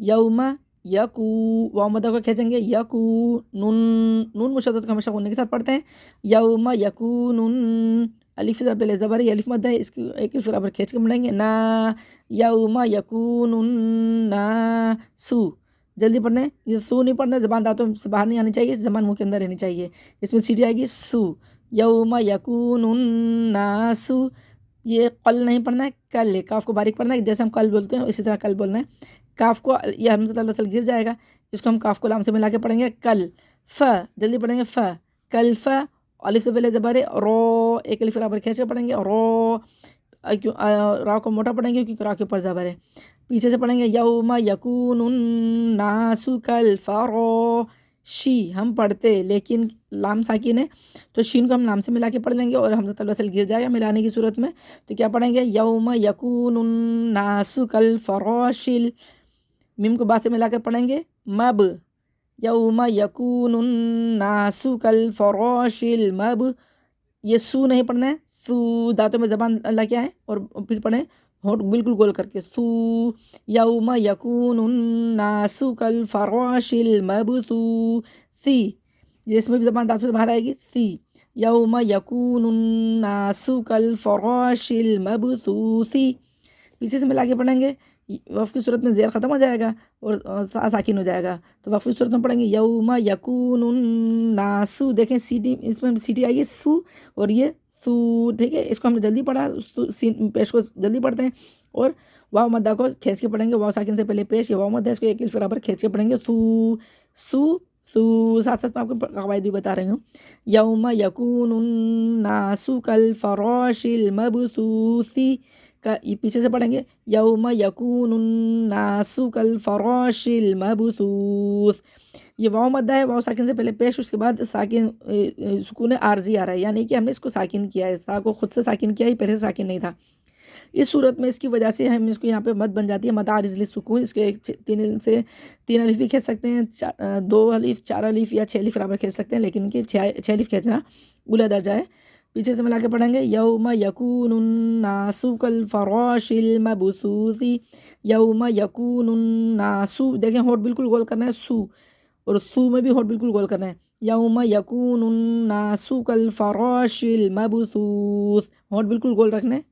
यौमा यकू, वाव मद्दा को खींचेंगे, यकू नून, नून मुशद्दद को हमेशा गुन्ने के साथ पढ़ते हैं। यौमा यकूनुन, अलिफ से पहले ज़बर है, अलिफ मद्दा है, इसकी एक अलिफ बराबर खींच के पढ़ेंगे ना, यौमा यकूनुन नासु। जल्दी पढ़ना है, ये सू नहीं पढ़ना, ज़बान दांतों से बाहर नहीं आनी चाहिए, ज़बान मुंह के अंदर रहनी चाहिए। इसमें सीटी आएगी सू, यौमा यकूनुन नासु। ये कल नहीं पढ़ना है, कल है, काफ को बारीक पढ़ना है, जैसे हम कल बोलते हैं इसी तरह कल बोलना है। काफ को, ये हमज़ा वसल गिर जाएगा, इसको हम काफ को लाम से मिला के पढ़ेंगे कल। फ, जल्दी पढ़ेंगे फ, कल फ, अलिफ से पहले ज़बर है, रो, एक अलिफ बराबर खींच के पढ़ेंगे रो, रा को मोटा पढ़ेंगे क्योंकि रा के ऊपर ज़बर है। पीछे से पढ़ेंगे यौमा यकूनुन नासु कल फरो, शी हम पढ़ते लेकिन लाम साकिन है, तो शीन को हम लाम से मिला के पढ़ लेंगे और हमज़ा वसल गिर जाएगा मिलाने की सूरत में। तो क्या पढ़ेंगे, यौमा यकूनुन नासु कल फरोशिल, मीम को बा से मिला कर पढ़ेंगे मब, यौमा यकूनुन नासु कल फरोशिल मब। ये सू नहीं पढ़ना है, सू, दांतों में ज़बान ला के आए और फिर पढ़ें होंठ बिल्कुल गोल करके, सू, यौमा यकूनुन नासु कल फरोशिल मबसूसी, ये इसमें भी ज़बान दांतों से बाहर आएगी, सी, यौमा यकूनुन नासु कल फरोशिल मबसूसी। पीछे से मिला के पढ़ेंगे, वफ़ की सूरत में ज़ेर ख़त्म हो जाएगा और साकिन हो जाएगा, तो वफ़ की सूरत में पढ़ेंगे यौमा यकूनुन नासु। देखें सीटी, इसमें सीटी आई है सू और ये सू, ठीक है। इसको हमने जल्दी पढ़ा, पेश को जल्दी पढ़ते हैं और वाव मद्दा को खींच के पढ़ेंगे, वाव साकिन से पहले पेश, ये वाव मद्दा, इसको एक बराबर खींच के पढ़ेंगे सू सू सू। साथ साथ मैं आपको कवायद भी बता रही हूँ। यौमा यकूनुन नासु कल फरोशिल मबसूसी का, ये पीछे से पढ़ेंगे यौमा यकूनुन नासु कल फरोशिल मबसूस। ये वाव मद्दा है, वाव साकिन से पहले पेश, उसके बाद साकिन सुकून आर्जी आ रहा है, यानी कि हमने इसको साकिन किया है, सा को खुद से साकिन किया है, पहले से साकिन नहीं था। इस सूरत में इसकी वजह से हम इसको यहाँ पे मद बन जाती है, मद आरिज़ सुकून। इसके तीन अलिफ भी खींच सकते हैं, 2 अलिफ, 4 अलिफ या 6 अलिफ बराबर खींच सकते हैं, लेकिन इनके 6 अलिफ खींचना उला दर्जा है। पीछे से मिला के पढ़ेंगे यौमा यकूनुन नासु कल फरोशिल मबसूसी, यौमा यकूनुन नासु, देखें होंठ बिल्कुल गोल करना है, सू, और सू में भी होंठ बिल्कुल गोल करना है, यौमा यकूनुन नासु कल फरोशिल मबसूस, होंठ बिल्कुल गोल रखने,